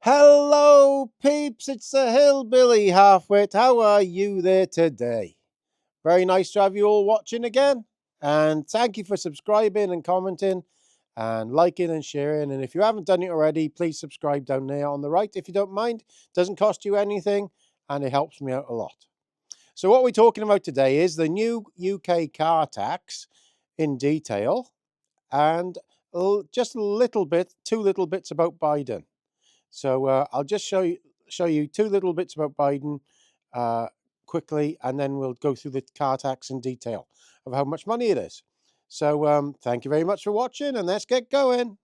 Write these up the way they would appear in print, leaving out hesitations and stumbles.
Hello, peeps. It's the Hillbilly Halfwit. How are you there today? Very nice to have you all watching again. And thank you for subscribing and commenting and liking and sharing. And if you haven't done it already, please subscribe down there on the right if you don't mind. It doesn't cost you anything and it helps me out a lot. So, what we're talking about today is the new UK car tax in detail and just a little bit, two little bits about Biden. So I'll just show you two little bits about Biden uh, quickly, and then we'll go through the car tax in detail of how much money it is. So thank you very much for watching, and let's get going.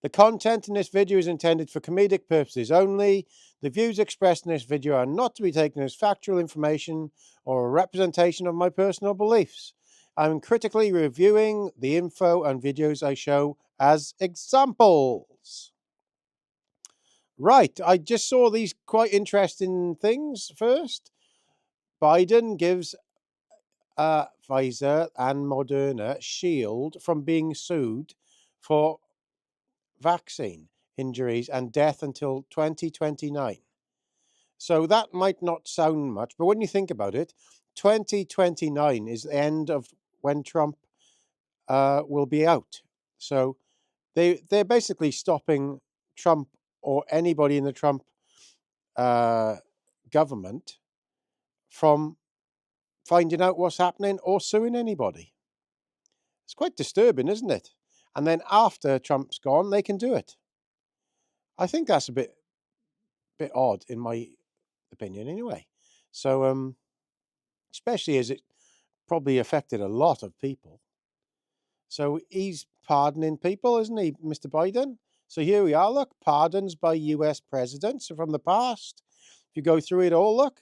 The content in this video is intended for comedic purposes only. The views expressed in this video are not to be taken as factual information or a representation of my personal beliefs. I'm critically reviewing the info and videos I show as examples. Right, I just saw these quite interesting things first. Biden gives Pfizer and Moderna shield from being sued for vaccine injuries and death until 2029. So that might not sound much, but when you think about it, 2029 is the end of when Trump will be out. So they're basically stopping Trump or anybody in the Trump government from finding out what's happening or suing anybody. It's quite disturbing, isn't it? And then after Trump's gone, they can do it. I think that's a bit odd, in my opinion, anyway. So, especially as it probably affected a lot of people. So he's pardoning people, isn't he, Mr. Biden? So here we are. Look, pardons by U.S. presidents from the past. If you go through it all, look,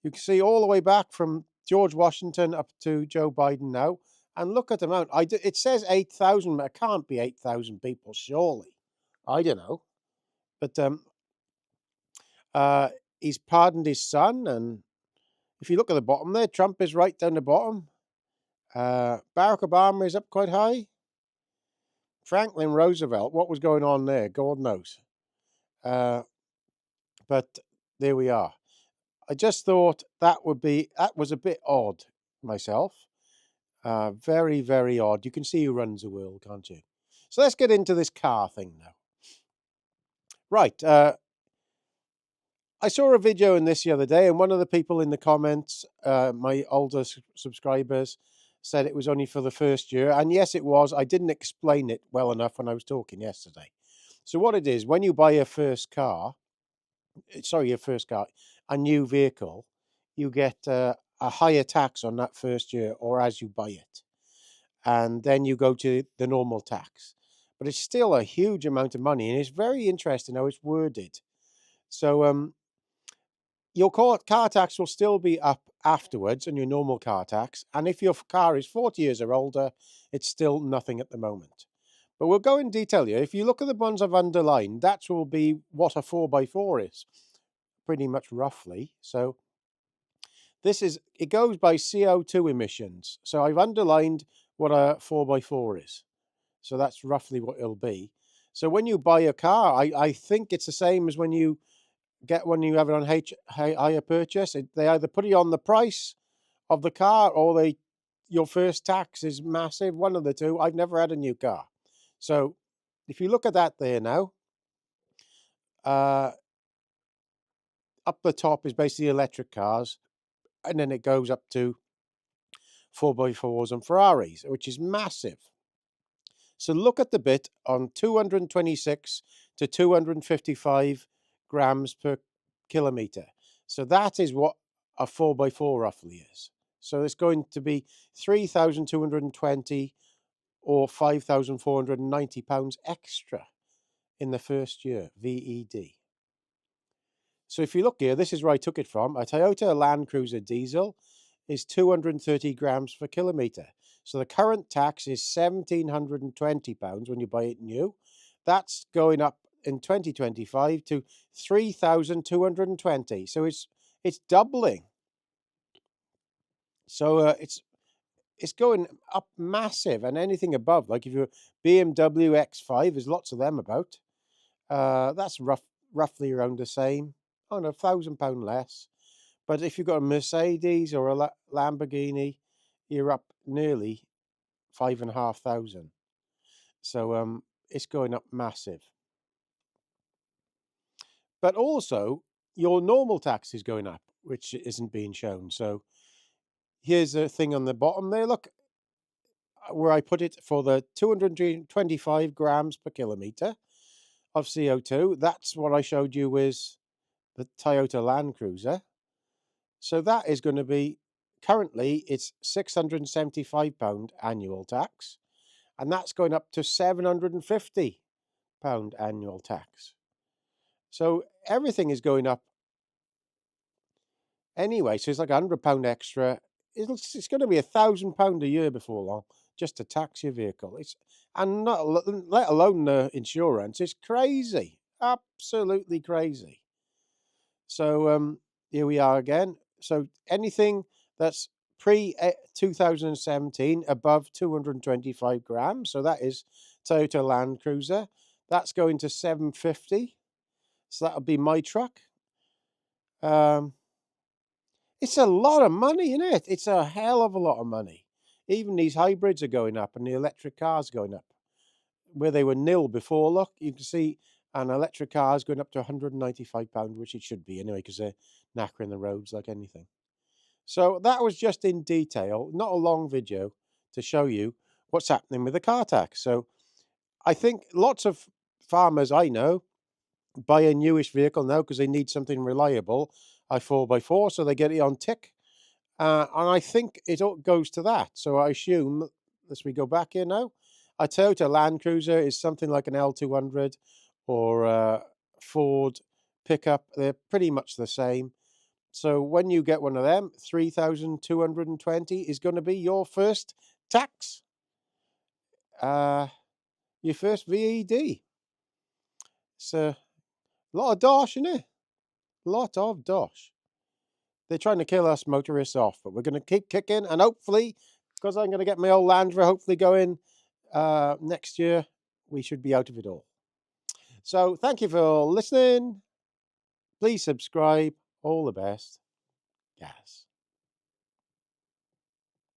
you can see all the way back from George Washington up to Joe Biden now. And look at the amount. It says 8,000, but it can't be 8,000 people, surely. I don't know. But he's pardoned his son. And if you look at the bottom there, Trump is right down the bottom. Barack Obama is up quite high. Franklin Roosevelt, what was going on there? God knows. But there we are. I just thought that was a bit odd myself. Very, very odd. You can see who runs the world, can't you? So let's get into this car thing now. Right. I saw a video in this the other day, and one of the people in the comments, my older subscribers, said it was only for the first year. And yes, it was. I didn't explain it well enough when I was talking yesterday. So what it is, when you buy your first car, a new vehicle, you get a higher tax on that first year or as you buy it. And then you go to the normal tax. But it's still a huge amount of money, and it's very interesting how it's worded. So your car tax will still be up afterwards on your normal car tax, and if your car is 40 years or older, it's still nothing at the moment. But we'll go in detail here. If you look at the ones I've underlined, that will be what a 4x4 is, pretty much roughly. So it goes by CO2 emissions. So I've underlined what a 4x4 is. So that's roughly what it'll be. So when you buy a car, I think it's the same as when you get one, you have it on hire purchase. They either put it on the price of the car or your first tax is massive. One of the two. I've never had a new car. So if you look at that there now, up the top is basically electric cars. And then it goes up to 4x4s and Ferraris, which is massive. So look at the bit on 226 to 255 grams per kilometre. So that is what a 4x4 roughly is. So it's going to be 3,220 or £5,490 extra in the first year, VED. So if you look here, this is where I took it from. A Toyota Land Cruiser diesel is 230 grams per kilometre. So the current tax is £1,720 when you buy it new. That's going up in 2025 to 3,220. So it's doubling. So it's going up massive, and anything above, like if you're BMW X5, there's lots of them about. That's roughly around the same. Oh no, £1,000 less. But if you've got a Mercedes or a Lamborghini, you're up nearly 5,500. So it's going up massive. But also, your normal tax is going up, which isn't being shown. So here's a thing on the bottom there. Look where I put it for the 225 grams per kilometre of CO2. That's what I showed you with the Toyota Land Cruiser. So that is going to be, currently it's £675 annual tax, and that's going up to £750 annual tax. So everything is going up anyway. So it's like £100 extra. It's going to be £1,000 a year before long just to tax your vehicle. And not let alone the insurance. It's crazy, absolutely crazy. So here we are again. So anything that's pre 2017 above 225 grams, so that is Toyota Land Cruiser, that's going to 750. So that'll be my truck. It's a lot of money, isn't it? It's a hell of a lot of money. Even these hybrids are going up and the electric cars going up. Where they were nil before, look, you can see an electric car is going up to £195, which it should be anyway, because they're knackering the roads like anything. So that was just in detail, not a long video, to show you what's happening with the car tax. So I think lots of farmers I know buy a newish vehicle now because they need something reliable, a 4x4, so they get it on tick. And I think it all goes to that. So I assume, as we go back here now, a Toyota Land Cruiser is something like an L200 or a Ford pickup. They're pretty much the same. So when you get one of them, 3,220 is going to be your first tax, your first VED. It's a lot of dosh, isn't it? A lot of dosh. They're trying to kill us motorists off, but we're going to keep kicking, and hopefully, because I'm going to get my old Land Rover hopefully going next year, we should be out of it all. So thank you for listening. Please subscribe. All the best. Yes.